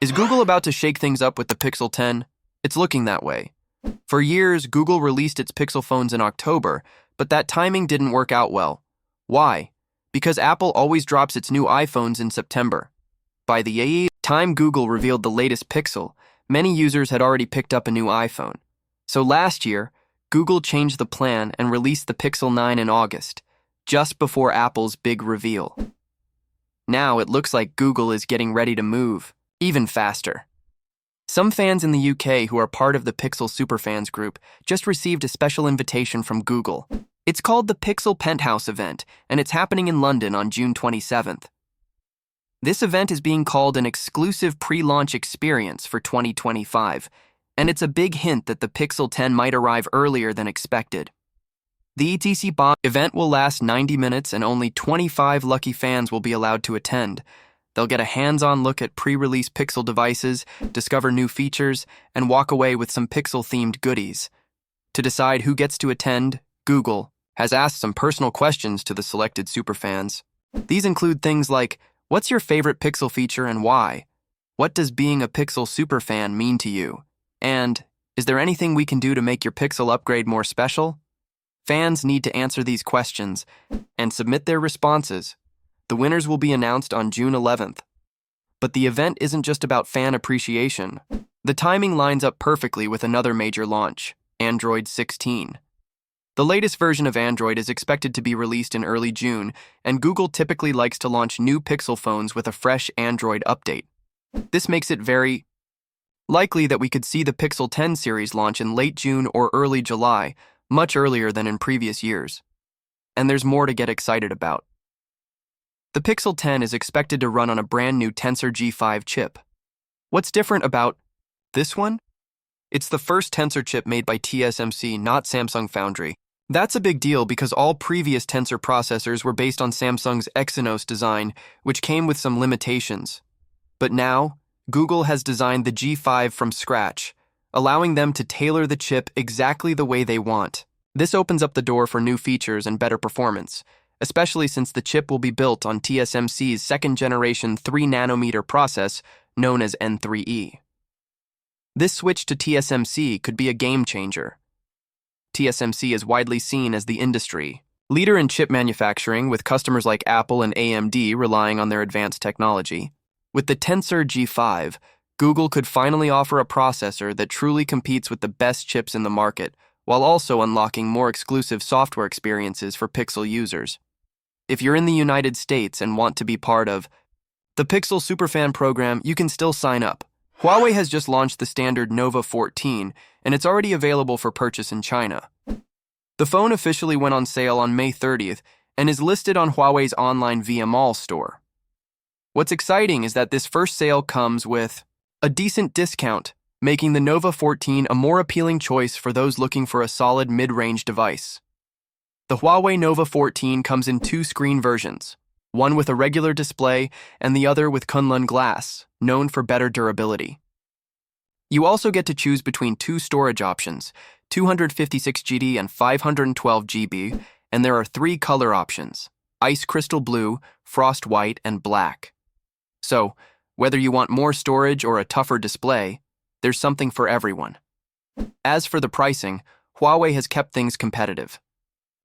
Is Google about to shake things up with the Pixel 10? It's looking that way. For years, Google released its Pixel phones in October, but that timing didn't work out well. Why? Because Apple always drops its new iPhones in September. By the time Google revealed the latest Pixel, many users had already picked up a new iPhone. So last year, Google changed the plan and released the Pixel 9 in August, just before Apple's big reveal. Now it looks like Google is getting ready to move, even faster. Some fans in the UK who are part of the Pixel Superfans group just received a special invitation from Google. It's called the Pixel Penthouse event, and it's happening in London on June 27th. This event is being called an exclusive pre-launch experience for 2025, and it's a big hint that the Pixel 10 might arrive earlier than expected. The ETC Bomb event will last 90 minutes and only 25 lucky fans will be allowed to attend. They'll get a hands-on look at pre-release Pixel devices, discover new features, and walk away with some Pixel-themed goodies. To decide who gets to attend, Google has asked some personal questions to the selected superfans. These include things like, what's your favorite Pixel feature and why? What does being a Pixel superfan mean to you? And, is there anything we can do to make your Pixel upgrade more special? Fans need to answer these questions and submit their responses. The winners will be announced on June 11th. But the event isn't just about fan appreciation. The timing lines up perfectly with another major launch, Android 16. The latest version of Android is expected to be released in early June, and Google typically likes to launch new Pixel phones with a fresh Android update. This makes it very likely that we could see the Pixel 10 series launch in late June or early July, much earlier than in previous years. And there's more to get excited about. The Pixel 10 is expected to run on a brand new Tensor G5 chip. What's different about this one? It's the first Tensor chip made by TSMC, not Samsung Foundry. That's a big deal because all previous Tensor processors were based on Samsung's Exynos design, which came with some limitations. But now, Google has designed the G5 from scratch, allowing them to tailor the chip exactly the way they want. This opens up the door for new features and better performance, especially since the chip will be built on TSMC's second-generation 3nm process known as N3E. This switch to TSMC could be a game-changer. TSMC is widely seen as the industry leader in chip manufacturing, with customers like Apple and AMD relying on their advanced technology. With the Tensor G5, Google could finally offer a processor that truly competes with the best chips in the market, while also unlocking more exclusive software experiences for Pixel users. If you're in the United States and want to be part of the Pixel Superfan program, you can still sign up. Huawei has just launched the standard Nova 14, and it's already available for purchase in China. The phone officially went on sale on May 30th and is listed on Huawei's online Via Mall store. What's exciting is that this first sale comes with a decent discount, making the Nova 14 a more appealing choice for those looking for a solid mid-range device. The Huawei Nova 14 comes in two screen versions, one with a regular display and the other with Kunlun glass, known for better durability. You also get to choose between two storage options, 256GB and 512GB, and there are three color options, ice crystal blue, frost white, and black. So, whether you want more storage or a tougher display, there's something for everyone. As for the pricing, Huawei has kept things competitive.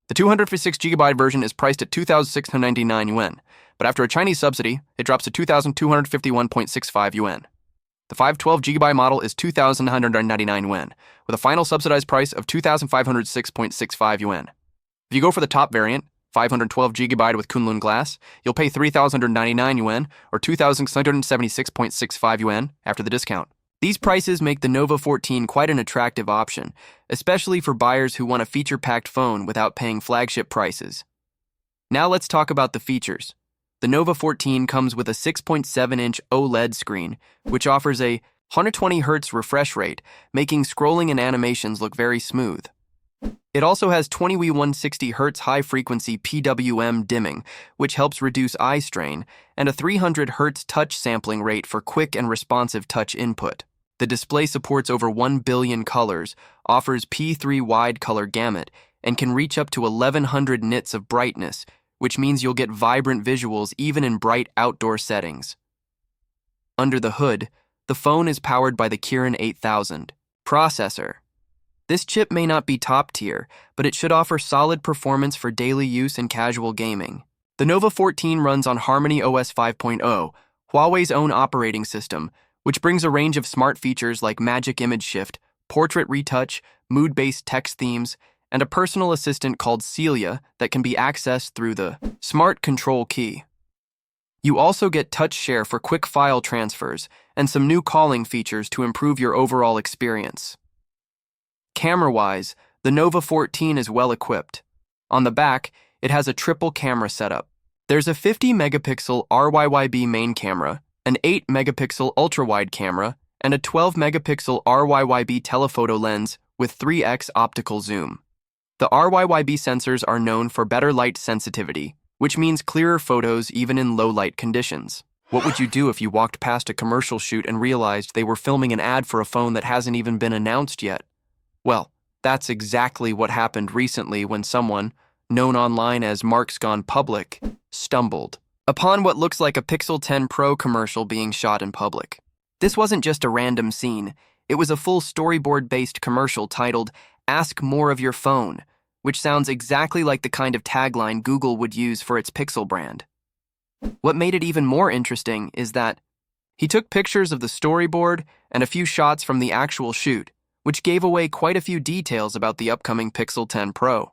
The 256GB version is priced at 2,699 yuan, but after a Chinese subsidy, it drops to 2,251.65 yuan. The 512GB model is 2,999 yuan, with a final subsidized price of 2,506.65 yuan. If you go for the top variant, 512GB with Kunlun glass, you'll pay 3,099 yuan or 2,676.65 yuan after the discount. These prices make the Nova 14 quite an attractive option, especially for buyers who want a feature-packed phone without paying flagship prices. Now let's talk about the features. The Nova 14 comes with a 6.7-inch OLED screen, which offers a 120Hz refresh rate, making scrolling and animations look very smooth. It also has 20W160Hz high-frequency PWM dimming, which helps reduce eye strain, and a 300Hz touch sampling rate for quick and responsive touch input. The display supports over 1 billion colors, offers P3 wide color gamut, and can reach up to 1100 nits of brightness, which means you'll get vibrant visuals even in bright outdoor settings. Under the hood, the phone is powered by the Kirin 8000 processor. This chip may not be top tier, but it should offer solid performance for daily use and casual gaming. The Nova 14 runs on Harmony OS 5.0, Huawei's own operating system, which brings a range of smart features like magic image shift, portrait retouch, mood-based text themes, and a personal assistant called Celia that can be accessed through the Smart Control key. You also get touch share for quick file transfers and some new calling features to improve your overall experience. Camera-wise, the Nova 14 is well equipped. On the back, it has a triple camera setup. There's a 50-megapixel RYYB main camera, an 8-megapixel ultra-wide camera, and a 12-megapixel RYYB telephoto lens with 3x optical zoom. The RYYB sensors are known for better light sensitivity, which means clearer photos even in low-light conditions. What would you do if you walked past a commercial shoot and realized they were filming an ad for a phone that hasn't even been announced yet? Well, that's exactly what happened recently when someone, known online as Mark's Gone Public, stumbled upon what looks like a Pixel 10 Pro commercial being shot in public. This wasn't just a random scene. It was a full storyboard-based commercial titled, "Ask More of Your Phone," which sounds exactly like the kind of tagline Google would use for its Pixel brand. What made it even more interesting is that he took pictures of the storyboard and a few shots from the actual shoot, which gave away quite a few details about the upcoming Pixel 10 Pro.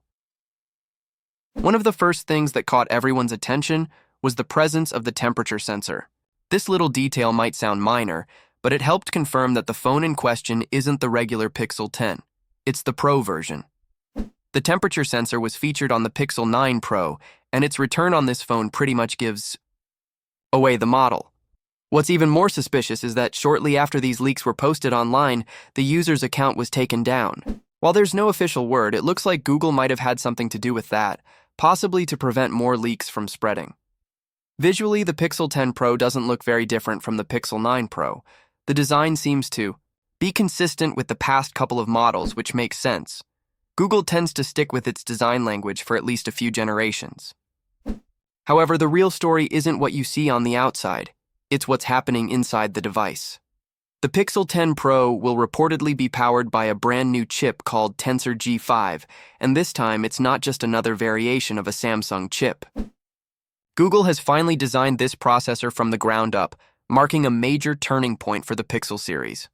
One of the first things that caught everyone's attention was the presence of the temperature sensor. This little detail might sound minor, but it helped confirm that the phone in question isn't the regular Pixel 10. It's the Pro version. The temperature sensor was featured on the Pixel 9 Pro, and its return on this phone pretty much gives away the model. What's even more suspicious is that shortly after these leaks were posted online, the user's account was taken down. While there's no official word, it looks like Google might have had something to do with that, possibly to prevent more leaks from spreading. Visually, the Pixel 10 Pro doesn't look very different from the Pixel 9 Pro. The design seems to be consistent with the past couple of models, which makes sense. Google tends to stick with its design language for at least a few generations. However, the real story isn't what you see on the outside. It's what's happening inside the device. The Pixel 10 Pro will reportedly be powered by a brand new chip called Tensor G5, and this time it's not just another variation of a Samsung chip. Google has finally designed this processor from the ground up, marking a major turning point for the Pixel series.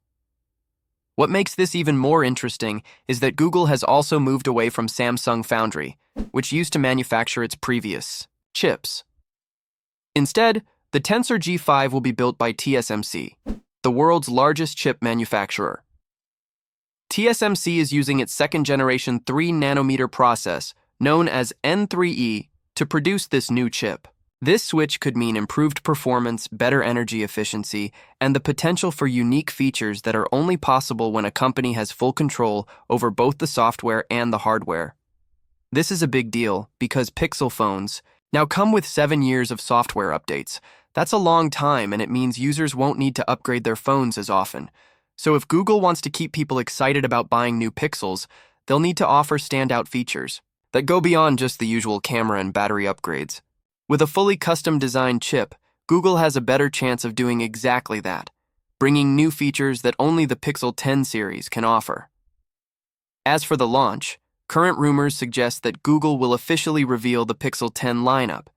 What makes this even more interesting is that Google has also moved away from Samsung Foundry, which used to manufacture its previous chips. Instead, the Tensor G5 will be built by TSMC, the world's largest chip manufacturer. TSMC is using its second-generation 3-nanometer process, known as N3E, to produce this new chip. This switch could mean improved performance, better energy efficiency, and the potential for unique features that are only possible when a company has full control over both the software and the hardware. This is a big deal because Pixel phones now come with 7 years of software updates. That's a long time, and it means users won't need to upgrade their phones as often. So if Google wants to keep people excited about buying new Pixels, they'll need to offer standout features that go beyond just the usual camera and battery upgrades. With a fully custom-designed chip, Google has a better chance of doing exactly that, bringing new features that only the Pixel 10 series can offer. As for the launch, current rumors suggest that Google will officially reveal the Pixel 10 lineup